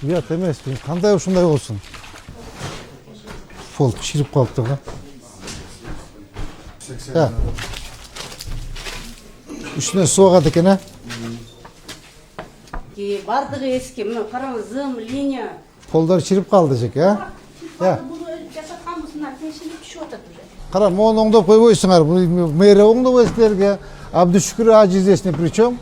Uyat emasмын. Кандай ушундай болсун? Фол пиширип калыптыр да. Ha. Üstüne su akad eкен, ha? Бардығы еске, мына қараңыз, зым, линия. Pollar çirip kaldı jek, ha? Ya. Bunu жасатқан бұсына тешіліп түшіп отыр уже. Qara, moğunu oңдоп койбойсуңар. Мэрия оңдоп эсилерге, Абдушүкүр ажизесине причем.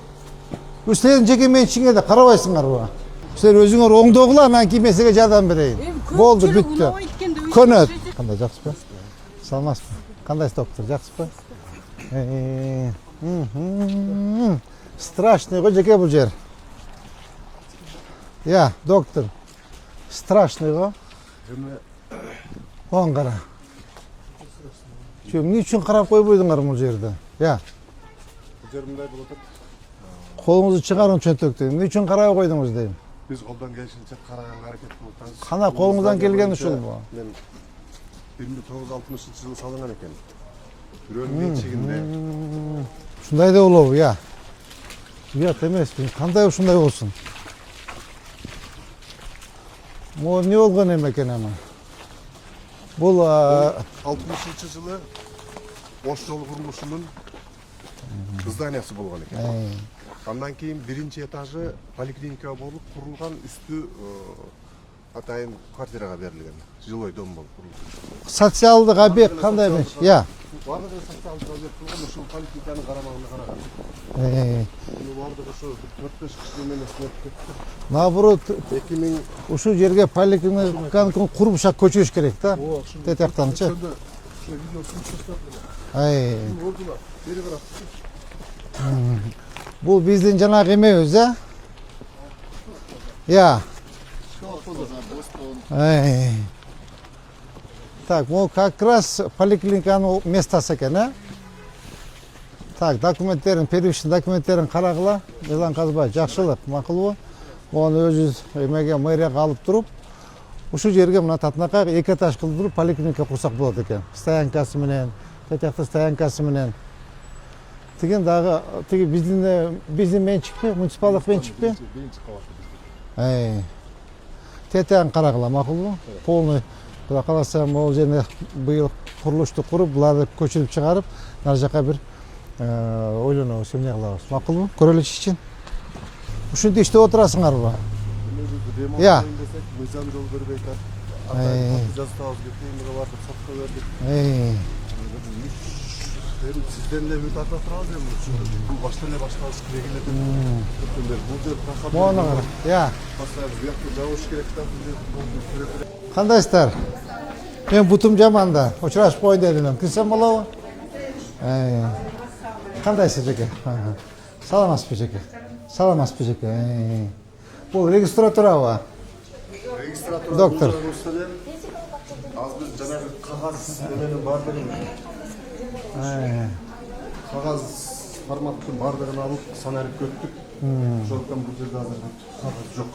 Силердин жеке менчигиңе да карабайсыңар буга. Силер өзүңөр оңдогула, анан кийин мен силерге жардам берейин. Болду, бүттү. Көнөт. Кандай, жакшысызбы? Саламатсызбы? Кандайсыз, доктор, жакшысызбы? Страшный го жеке бул жер. Ya, доктор. Страшный го. Оң кара. Эмне үчүн карап койбойдуңар бул жерде? Я. Бул жер мындай болуп атат. Колуңузду чыгарың чөнтөктөн. Эмне үчүн карабай койдуңуз дейм? Биз колдон келишинче караганга аракет кылып атабыз. Кана колуңуздан келген ушул бу. Мен 1960-жылы салынган экен. Бирөөнүн менчигинде. Ушундай да болобу, я. Уят эмеспи. Кандай ушундай болсун? Могу эмне болгон экен ама? Бул 60-жылы Ош жол курулушунун зданиясы болгон экен. Андан кийин биринчи этажы поликлиника болуп курулган, үстү атайын квартирага берилген. Жилой дом болуп курулган. Социалдык объект кандай эмес? Я. Бардыгы социалдык объект кылган, ушул поликлиниканын карамагына караган. Бардыгы ушу 4-5 киши менен өтүп кетти. Наоборот, 2000 ушул жерге поликлиниканы куруп ушак көчүрүш керек да. Тетяктанчы. Ай. Бул биздин жанагы эмебиз, а? Я. Ай. Так, могу как раз поликлиниканын местосы экен, а? Так, документтерин, первичный документтерин карагыла. Милан Казбай, жакшылык, макулбу? Могуну өзүбүз эмеге мэрияга алып туруп, ушул жерге мына татынакка 2 этаж кылдырып поликлиника курсак болот экен. Стоянкасы менен, тетякты стоянкасы менен. Тиген дагы тиги биздин менчикпи, муниципалдык менчикпи? Ай. Тетягын карагыла, макулбу? Полный. Кудай кааласа, могул жерде быйыл курулушту куруп, буларды көчүрүп чыгарып, нары жака бир ойлонобуз, эмне кылабыз. Макулбу? Көрөлү чечин. Ушинтип иштеп отурасыңарбы? Я. мыйзам жол бербей атат. Жазтабыз кеткенге бардык, сотко бердик. Сизден эле үмүт арта турабыз эми. Бул баштан эле башталыш керек эле деп. Бул жер тахап. Могуна кара. Я. Баштап бияктан жабыш керек да, бул жер. Кандайсыздар? Мен бутум жаман да. Учурашып коеюн дедим. Кирсем болобу? Кандайсыз жеке? Саламатсызбы жеке? Саламатсызбы жеке? Бул регистратурабы? Регистратура Доктор. Азыр биз жанагы кагаз эменин бардыгын кагаз форматтын бардыгын алып санарип көттүк. Ошондуктан бул жерде азыр кагаз жок.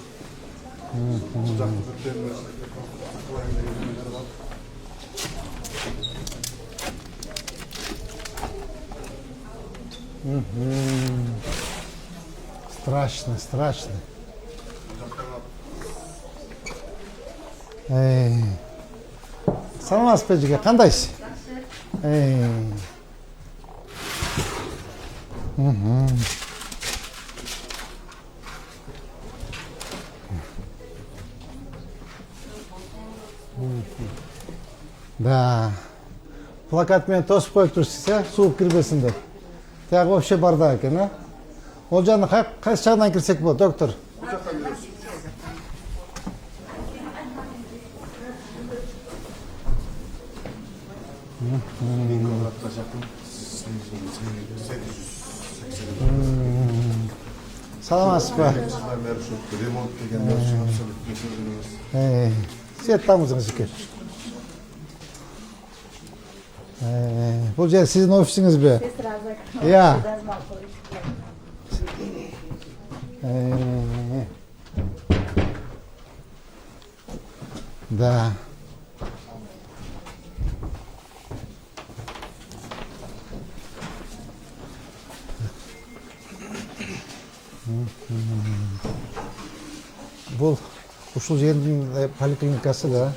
Страшно, страшно. Саламатсызбы жеке, кандайсыз? Да. Плакат менен тосуп коюп турсуз, сууп кирбесин деп. Тияк вообще бардак экен, а? Ол жагына кайсы жагынан кирсек болот, доктор? Саламатсызбы? Ремонт дегенде абсолютно көрдүңүз. Свет тамызыңыз жеке. Бул жер сиздин офисиңизби? Я. Да. Бул Ушул жердин поликлиникасы да.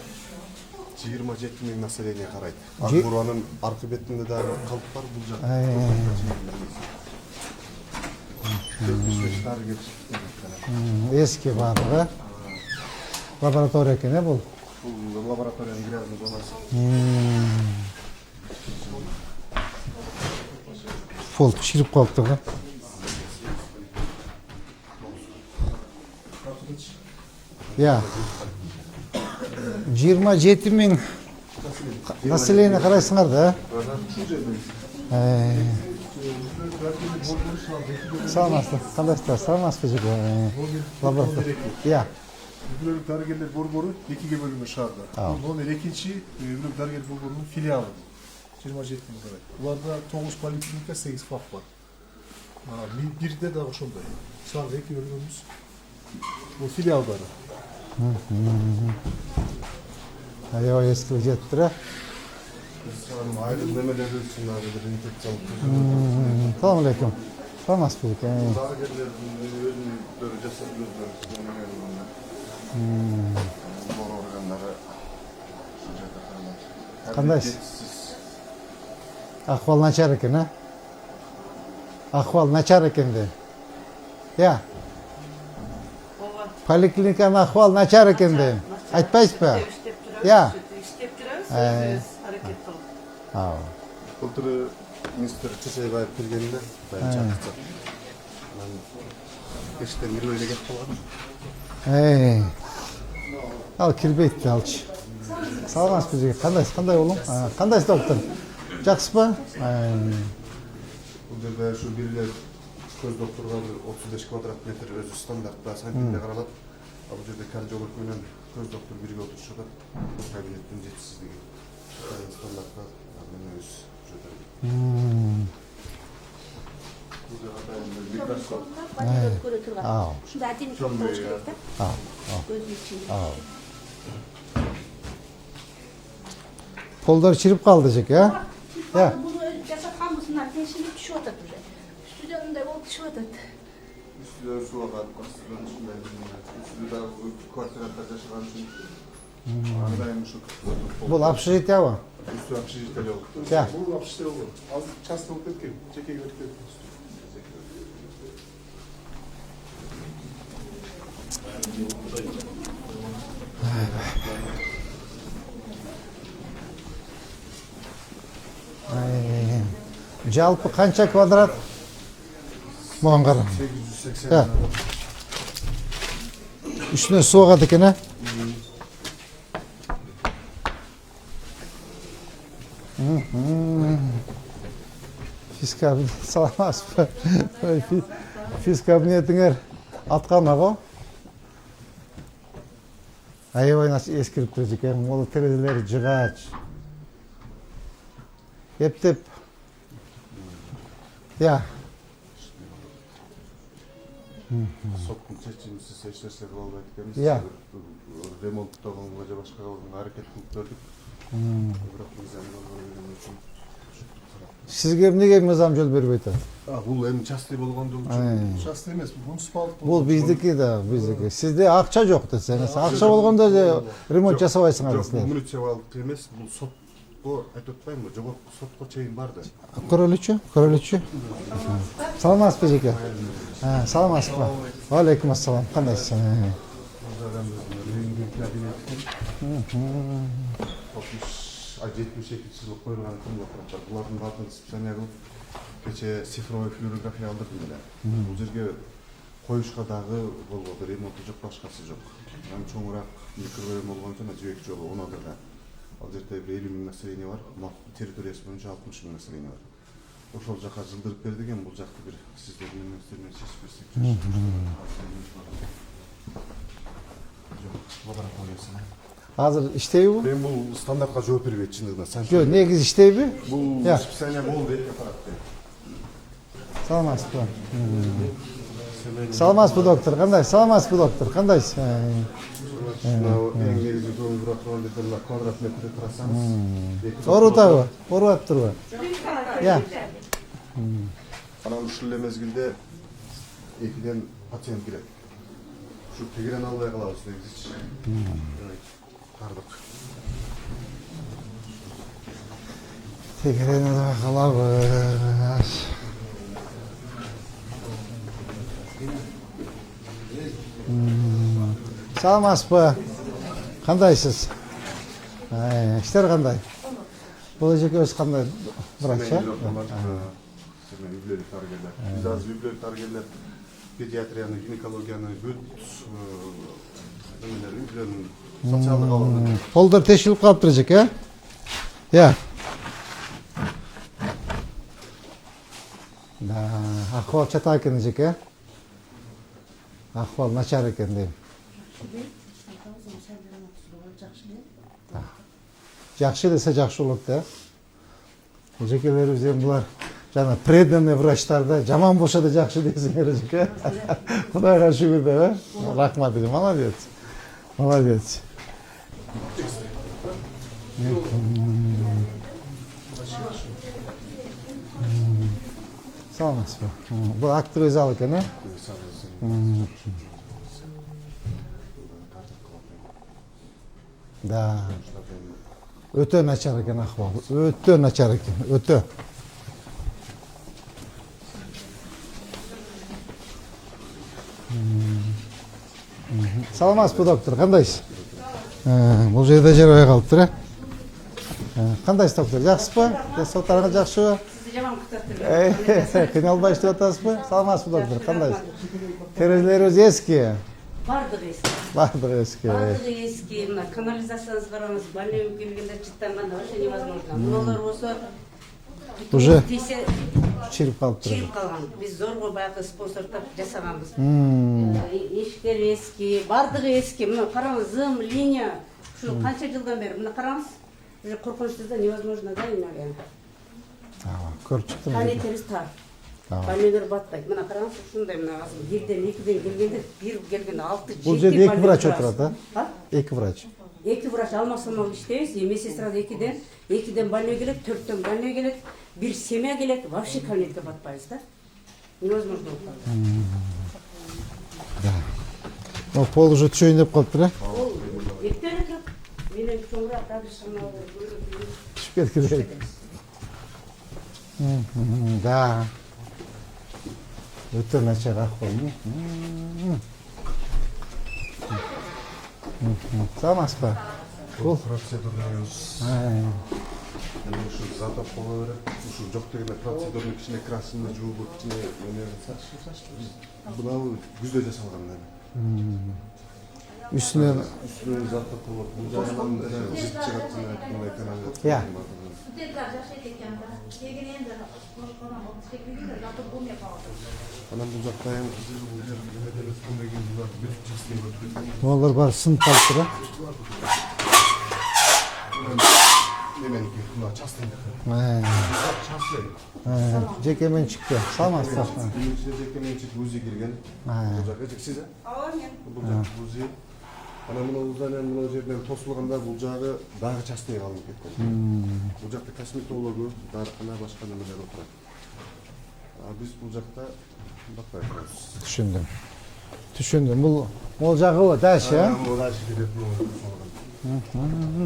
27 000 население карайт. Акбуранын аркы бетинде дагы калп бар, бул жакта. 75 дарыгер. Эски барлыгы. Лаборатория экен, бул. Бул лабораториянын грязный зонасы. Пол чирип калыптыр да. Я. 27 000 население карайсыңар да. Саламатсызбы, кандайсыздар? Саламатсызбы жеке? Лаборатория. Я. Өлкөлүк дарыгерлер борбору 2ге бөлүнгөн шаарда. Бул номер 2-чи өлкөлүк дарыгер борборунун филиалы. 27 000 карайт. Буларда 9 поликлиника, 8 фак бар. Бирде дагы ошондой. Шаарда 2 бөлгөнбүз. Бул филиалдары. Аябай эскилик жетиптир, э? Айрым немелер үчүн бир инфекциялык. Салам алейкум. Саламатсызбы жеке? Дарыгерлердин өзүнүн жасап бор органдары Кандайсыз? Акыбал начар экен, э? Акыбал начар экен де. Я. Поликлиниканын акыбал начар экен де. Айтпайсызбы? Я. İştep жүрөбүз, өзүбүз аракет кылып. Былтыр министр Чечебаев келгенде дайын чакыртса. Мен эштен бир эле кетип калгам. Ал кирбейт алчы. Саламатсызбы жеке? Кандайсыз? Кандай болуң? Кандайсыз доктор? Жакшысызбы? Бул жерде ушу бир эле көз доктурга 35 квадрат метр өзү стандартта сантиметрде каралат. Бул жерде кардиолог менен көз доктор бирге отурушат. Кабинеттин жетишсиздиги. Стандартта мен өз Ушунда адим болуш керек да. Көздүн ичинде. Колдор чирип калды жеке, э? Я. Буну жасатканбыздан тешилип түшүп атат уже. Үстүдөн мындай болуп түшүп атат. Üstüden su akar, aslında üstünden üstüde daha kvartirada yaşayan için ağırlaymış o. Бул общежитиябы? Üstü общежитие yok. Ya. Bu общежитие yok. Az частный вот этим, çeke götürüyor. Жалпы канча квадрат? Маған қара. 880. Үстіне су ағады екен, ә? Саламатсызбы? Физ кабинетіңер атқаны ғой? Аябай ескіріп тұр екен. Ол терезелер жығач. Ептеп. Я. Sokkun çeçimisi seçleşleri oldu etkilerimiz. Ya. Remontta olunca başka hareket gördük. Bırak biz yani için. Сізге неге мызам жол бербей тұр? Бұл эми частный болгондугу үчүн. Частный эмес, бул муниципалдык. Бул биздики да, биздики. Сизде акча жок десеңиз. Акча болгондо ремонт жасабайсыңар Бул силер. муниципалдык эмес, бул сотко айтып атпаймынбы? Жогорку сотко чейин барды. Көрөлүчү, көрөлүчү. Саламатсызбы жеке? Саламатсызбы? Алейкум ассалам. Кандайсыз? Ай 72 жылы коюлган кымбаттар. Булардын баардыгын специально кылып кече цифровой флюорография алдырдым эле. Бул жерге коюшка дагы болбоду, ремонту жок, башкасы жок. Ам чоңураак микрорайон болгон үчүн жибек жолу 10-да. Ал жерде 50 000 население бар, территориясы боюнча 60 000 население бар. Ошол жака жылдырып берди экен, бул жакты бир сиздердин эмеңиздермен чечип берсек. Лабораториясы. Азыр иштейби бул? Мен бул стандартка жооп бербейт чындыгында. Жок, негизи иштейби? Бул специально болду деп атат. Саламатсызбы? Саламатсызбы доктор? Кандай? Саламатсызбы доктор? Кандайсыз? Эң негизги квадрат метрде турасаңыз. Оорутабы? Ооруп атыптырбы? Я. Анан ушул эле мезгилде экиден пациент келет. Şu tegirен албай калабыз негизичи. Кардык. Тегерен албай калабыз. Саламатсызбы? Кандайсыз? Иштер кандай? Бул жеке өз кандай врач, Мен үйлөрү таргелер. Биз азыр үйлөрү таргелер. Педиатрияны, гинекологияны, бүт үйлөрүн социалдык алымды. Колдор тешилип калыптыр жеке? Я. Да, ахвал чата экен жеке. Ахвал начар экен дейм. Жакшы десе жакшы болот да. Жекелерибиз эми булар жана преданный врачтарда жаман болсо да жакшы десеңер жеке. Кудайга шүгүр деп, рахмат дейм. Молодец. Молодец. Саламатсызбы? Бул актовый зал экен, э? Да. Өтө начар экен ахвал. Өтө начар экен, өтө. Саламатсызбы, доктор, кандайсыз? Бул жерде жарабай калыптыр, э? Кандайсыз, доктор, жакшысызбы? Денсаулыктарыңыз жакшыбы? Жаман күтөптүр. Кыйналбай иштеп атасызбы? Саламатсызбы, доктор, кандайсыз? Терезелерибиз эски. Бардык эски. Бардык эски. Бардык эски. Мына канализацияңызды караңыз. Больной келгенде чыттанганда вообще невозможно. Мыналар болсо Уже тисе чирип калыптыр. чирип калган. Биз зорго баягы спонсордоп жасаганбыз. Эшиктер эски, бардык эски. Мына караңыз, зым, линия. Ушу канча жылдан бери мына караңыз. Уже коркунучсуз да невозможно да инаген. Көрүп чыктым. Канетериз тар. Больнойлор батпайт. Мына караңыз, ушундай мына азыр 1ден 2ден келгенде, бир келгенде 6-7 Бул жерде эки врач отурат, а? Эки врач. Эки врач алмасамал иштейбиз. Медсестрада 2ден больной келет, 4төн больной келет, бир семья келет, вообще кабинетке батпайбыз да. Невозможно болуп калды. Да. О, пол уже түшөйүн деп калыптыр, э? Ол эптен турат. Менен чоңураак дагы Түшүп кеткиле. Да. Өтө начар ахвал. Саламатсызбы? Бул процедурабыз. Ушу затоп боло берет. Ушу жок дегенде процедураны кичине красыны жууп, кичине бунабы күздө жасалган эми. Үстүнөн затоп болот. Бул жагынан жит чыгат жана канализация. Я. Студенттер жашайт экен да. Келгенде Анан бул жакта эми Олар бар сынып калыптыр, э? неменики, мына частный. Жеке менчикте. Саламатсызбы? Жеке менчик УЗИ кирген. Бул жака жексиз, э? Ооба мен. Бул жак УЗИ. Анан мына зданияның мына жерден тосулганда бул жагы дагы частный калып кеткен. Бул жакта косметологу, дарыкана башка немелер отурат. Биз бул жакта бакпай турабыз. Түшүндүм. Бул жагы дальше, э? Бул дальше кетет бул.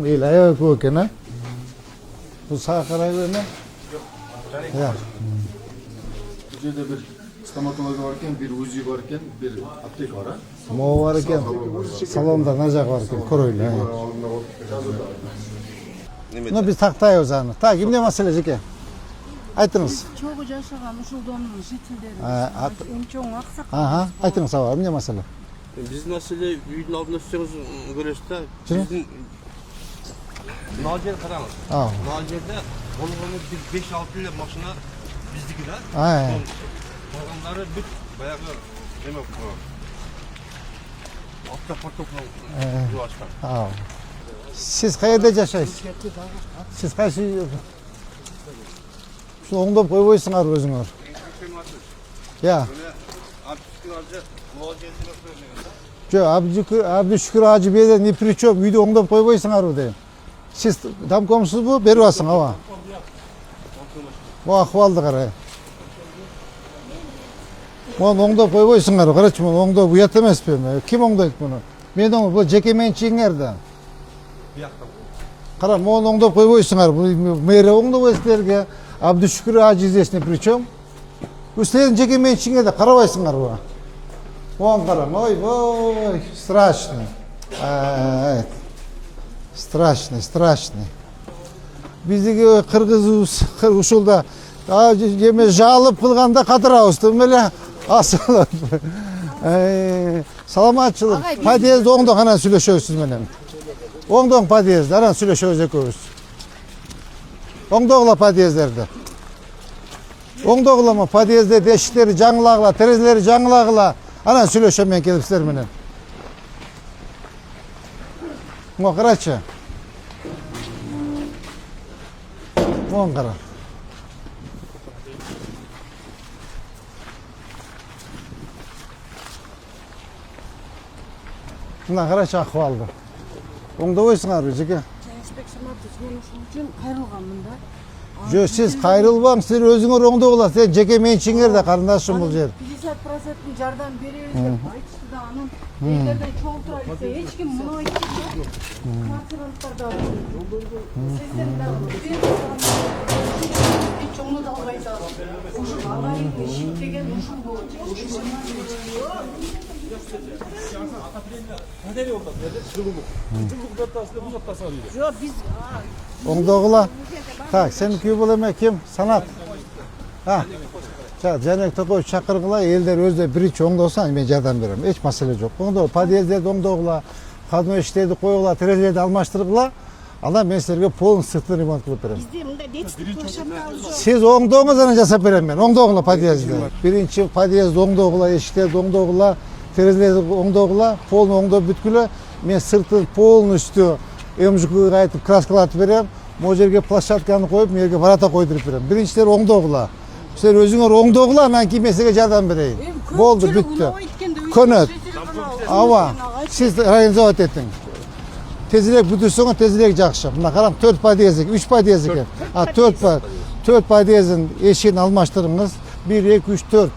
Эл аябай көп экен, э? Бул сага карай берме? Я. Бул жерде бир стоматология бар экен, бир УЗИ бар экен, бир аптека бар, а? Могу бар экен. Салонда на жагы бар экен, көрөйлү. Ну биз тактайбыз аны. Так, эмне маселе жеке? Айтыңыз. Чогуу жашаган ушул домдун жителери эң чоң аксакал. Айтыңыз аба, эмне маселе? Биздин маселе үйдүн алдында түзсөңүз көрөсүз да. Чын? Биздин мына жер караңыз. Мына жерде болгону бир 5-6 эле машина биздики да. Калгандары бүт баягы эме автопотокно жуашкан. Сиз каерде жашайсыз? Сиз кайсы Şu оңдоп койбойсуңар өзүңөр. Я. Жо, Абдушкүр ажы беде ни при чем, үйдү оңдоп койбойсуңарбы дейм. Сиз домкомсузбу, берип атсың аба. Бу акыбалды карай. Onu oңдоп койбойсуңар, карачы, муну оңдоп уят эмеспи? Ким оңдойт муну? Мен оң, бул жеке менчигиңер да. Кара, муну оңдоп койбойсуңар. Бул мэрия оңдобойт силерге. Абдушкур Ажизесине причем? Силердин жеке менчигиңер да карабайсыңарбы? Оң карам, ой, страшный. Страшный. Биздики кыргызыбыз ушулда эме жалып кылганда катырабыз. Эле асылып. Саламатчылык. Подъездди оңдоп анан сүйлөшөбүз сиз менен. Оңдоң подъездди, анан сүйлөшөбүз экөөбүз. Оңдогула подъездерди. Оңдогула подъездде эшиктери жаңылагыла, терезелери жаңылагыла. Анан сүйлөшөм мен келип силер менен. Mo карачы. Моң кара. Мына карачы акыбалды. Оңдобойсуңарбы жеке? Кеңешбек Саматович, мен ушул үчүн кайрылганмын да. Жо, сиз кайрылбаң, силер өзүңөр оңдогула, сен жеке менчигиңер да карындашым бул жер. 50% жардам беребиз деп айтышты да, анын элдерден чогуу тура десе, эч ким муну айтпайт. Квартиранттар да сиздер да эч оңдо да албайт. Ушул аварийный ишик деген ушул болот. Жок, биз Оңдогула. Так, сеники бул эме ким? Санат. Жанек Токоевич чакыргыла, элдер өздөрү биринчи оңдосо, мен жардам берем. Эч маселе жок. Оңдоо, подъездди оңдогула, кадым эшиктерди коюгула, терезелерди алмаштыргыла. Анан мен силерге полный сыртын ремонт кылып берем. бизде мындай детский площадкабыз жок. Сиз оңдоңуз, анан жасап берем мен. Оңдогула подъездди. Биринчи подъездди оңдогула, эшиктерди оңдогула, терезелерди оңдогула, полный оңдоп бүткүлө. Мен сыртын полностью МЖКга айтып краскалатып берем. Могу жерге площадканы коюп, мен жерге ворота койдуруп берем. Биринчиден оңдогула. Силер өзүңөр оңдогула, анан кийин мен силерге жардам берейин. Болду, бүттү. Көнөт. Ооба. Сиз организовать этиң. Тезирээк бүтүрсөңөр, тезирээк жакшы. Мына караң, 4 подъезд, 3 подъезд экен. 4 подъездин эшигин алмаштырыңыз. 1, 2, 3, 4.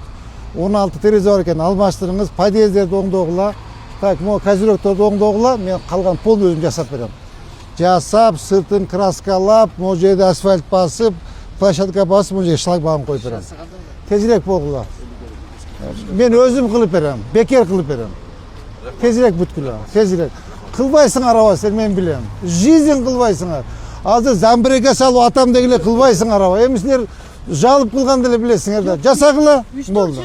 16 терезе бар экен, алмаштырыңыз. Подъездерди оңдогула. Так, могу козиректорду оңдогула, мен калган полду өзүм жасап берем. Жасап, сыртын краскалап, могу жерде асфальт басып, площадка басып, могу жерге шлагбаум коюп берем. Тезирээк болгула. Мен өзүм кылып берем, бекер кылып берем. Тезирээк бүткүлө, тезирээк. Кылбайсыңар аба, сен мен билем. Жизнь кылбайсыңар. Азыр замбиреке салып атам дегиле кылбайсыңар аба. Эми силер жалып кылганды эле билесиңер да. Жасагыла, болду.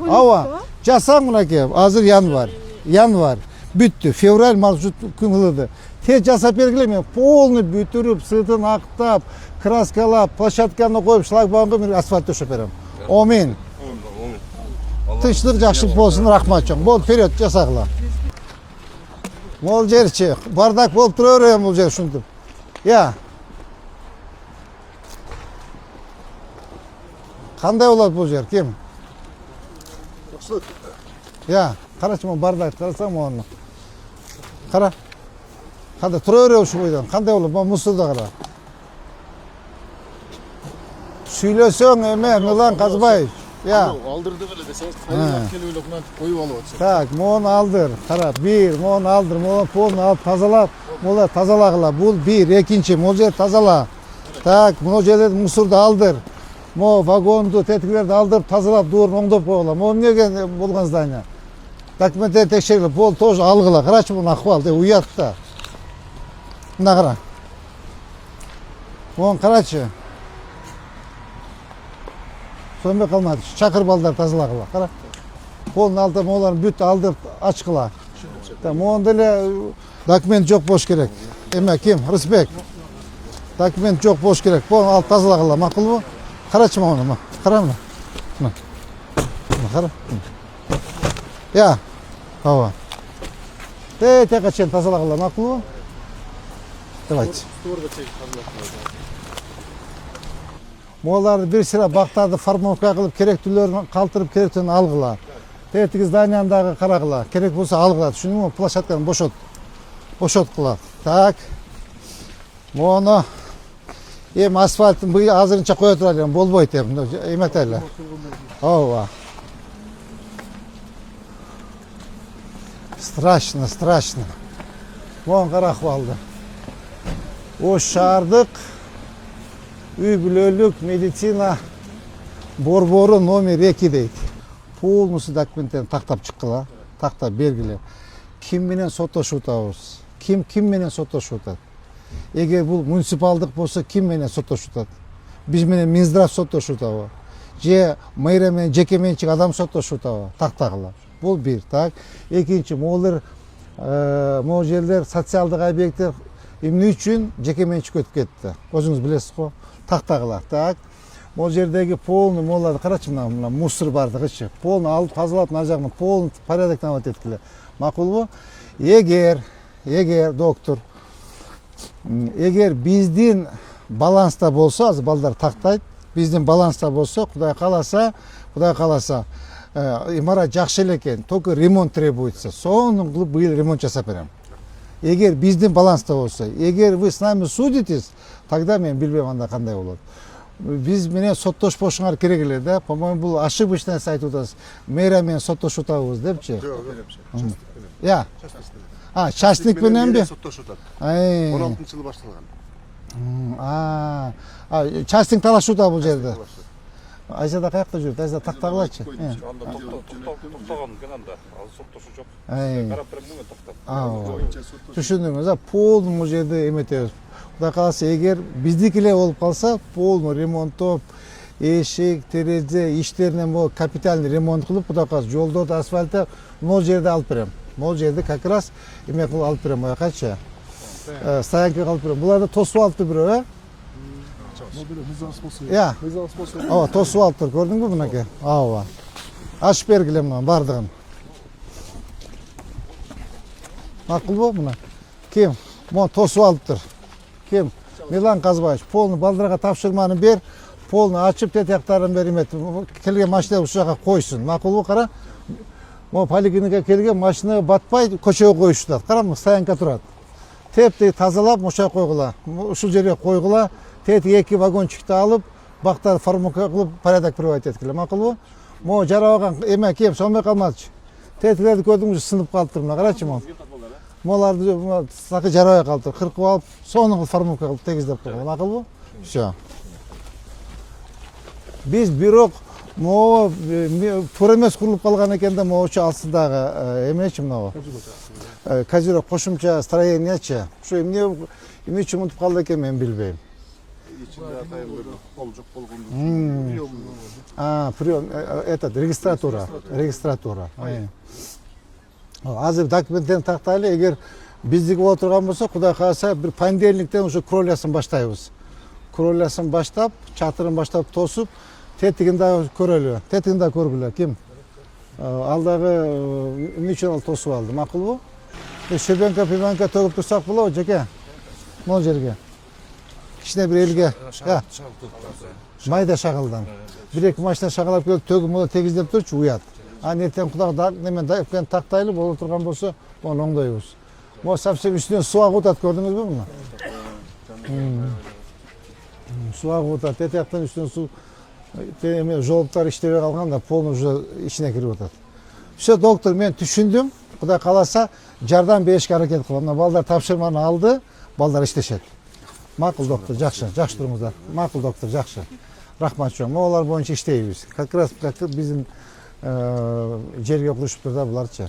Ооба, жасаң мынакей. Азыр январь. Бүттү. Февраль март күн кылды. Тез жасап бергиле, мен полный бүтүрүп, сыртын актап, краскалап, площадканы коюп, шлагбаумга мен асфальт төшөп берем. Амин. Тынчтык, жакшылык болсун, рахмат чоң. Болду, вперед, жасагыла. Мол жерчи, бардак болуп тура берем бул жер ушинтип. Кандай болот бул жер, ким? Жакшылык. Карачы, мен бардак карасаң мону. Кара. Кандай тура берем ушу бойдон. Кандай болот? Мен мусорду кара. Сүйлөсөң эме, Милан Казбаев. Алдырдым эле десеңиз, кайрылып келип эле кунантип коюп алып атышат. Так, мону алдыр. Кара, 1, мону алдыр, мону полный алып тазалап, мону тазалагыла. Бул 1, экинчи, могу жер тазала. Так, могу жерде мусорду алдыр. Могу вагонду, тетиктерди алдырып, тазалап, дуурун оңдоп койгула. Могу эмнеге болгон здание? Документтерди текшергиле, пол тоже алгыла. Карачы, муну акыбал, уят да. Мына кара. Могу карачы. Сонбой калмады. Чакыр балдар тазалагыла. Кара. Полный алдыр, могуларын бүт алдырып, ачкыла. Могунда эле документ жок болуш керек. Эме ким? Рысбек. Документ жок болуш керек. Полный алып тазалагыла, макулбу? Карачы могуну, кара мына. Мына кара. Ооба. Тека чейин тазалагыла, макулбу? Давайте. Могуларды бир сыра бактарды формовка кылып, керектүүлөрүн калтырып, керектүүнү алгыла. Тетиги зданияндагы карагыла. Керек болсо алгыла. Түшүндүңбү? Площадканы бошоткула. Так. Мону эми асфальттын азырынча кое турайлы, болбойт эми. Эметели. Ооба. Страшно, страшно. Моң кара акыбалды. Ош шаардык үй бүлөлүк медицина борбору номер 2 дейт. Полностью документтерин тактап чыккыла, тактап бергиле. Ким менен соттошуп атабыз? Ким менен соттошуп атат? Эгер бул муниципалдык болсо ким менен соттошуп атат? Биз менен Минздрав соттошуп атабы? Же мэрия менен жеке менчик адам соттошуп атабы? Тактагыла. Бул бир, так. Экинчи, могул жерлер социалдык объекттер эмне үчүн жеке менчикке өтүп кетти? Өзүңүз билесиз го. Тактагыла, так. Могул жердеги полный моларды карачы, мына мусор бардыгычы. Полный алып тазалап, мына жагын полный порядок наводить эткиле. Макулбу? Эгер доктор, эгер биздин баланста болсо, азыр балдар тактайт, биздин баланста болсо, Кудай кааласа, имарат жакшы эле экен, только ремонт требуется. Сонун кылып быйыл ремонт жасап берем. Эгер биздин баланста болсо, эгер вы с нами судитесь, тогда мен билбейм анда кандай болот. Биз менен соттошпошуңар керек эле да. По-моему, бул ошибочный айтып атасыз. Мэрия менен соттошуп атабыз депчи. Я. Частник мененби? Соттошуп атат. 16-жылы башталган. Частник талашып атат бул жерде. Айзада каякта жүрөт? Айзада тактагылачы. Токтогон экен анда. Ал соттошуу жок. Карап берем мен токтоп. Түшүндүңүз, полный бул жерде эметебиз. Кудай кааласа, эгер биздики эле болуп калса, полный ремонттоп, эшик, терезе, иштеринен бул капитальный ремонт кылып, кудай кааласа, жолдорду асфальтты могул жерде алып берем. Могул жерде как раз эме кылып алып берем, аякачы. Стоянка алып берем. Буларды тосуп алыптыр бирөө, Я. Тосуп алыптыр, көрдүңбү мынакей? Ооба. Ачып бергиле мына бардыгын. Макулбу мына? Ким? Мону тосуп алыптыр. Ким? Милан Казбаевич, полный балдарга тапшырманы бер, полный ачып тетяктарын бер эмет. Келген машина ушул жака койсун. Макулбу, кара. Могу поликлиника келген машина батпай көчөгө коюштат. Караңыз, стоянка турат. Тепти тазалап, ошо койгула. Ушул жерге койгула. Тети 2 вагончикти алып, бактар формука кылып порядок приводить эткиле. Макулбу? Могу жарабаган эме кеп сонбой калмадычы. Тетилерди көрдүңүз, сынып калыптыр мына. Карачы могу. Моларды сакы жарабай калыптыр. Кыркып алып, сонун формука кылып тегиздеп койгон. Макулбу? Всё. Биз бирок могу туура эмес курулуп калган экен да, могучу алсындагы эмечи мынабу. Козирок кошумча строениячы. Ушу эмне үчүн унутуп калды экен мен билбейм. İçinde atayılır, olacak bolgundur. Прием, регистратура. Азыр документтерин тактайлы, эгер биздики боло турган болсо, Кудай кааласа, бир понедельниктен уже кровлясын баштайбыз. Кровлясын баштап, чатырын баштап тосуп, тетигин да көрөлү. Тетигин да көргүлө. Ким? Алдагы эмне үчүн ал тосуп алды? Макулбу? Шербенка, пивенка төгүп турсак болобу, жеке? Могул жерге. Кичине бир элге, майда шагылдан. 1-2 машина шагалап келип төгүп мола тегиздеп турчу, уят. Ертең Кудай немен тактайлы боло турган болсо, мону оңдойбуз. Могу совсем үстүнөн суу агып атат, көрдүңүзбү муну? Суу агып атат, тетияктан үстүнөн суу жолуптар иштебей калган да, полный уже ичине кирип атат. Все, доктор, мен түшүндүм. Кудай кааласа, жардам беришке аракет кылам. Мына балдар тапшырманы алды, балдар иштешет. Макул доктор, жакшы туруңуздар. Макул доктор, жакшы. Рахмат чоң. Могулар боюнча иштейбиз. Как раз биздин жерге курушуптур да буларчы.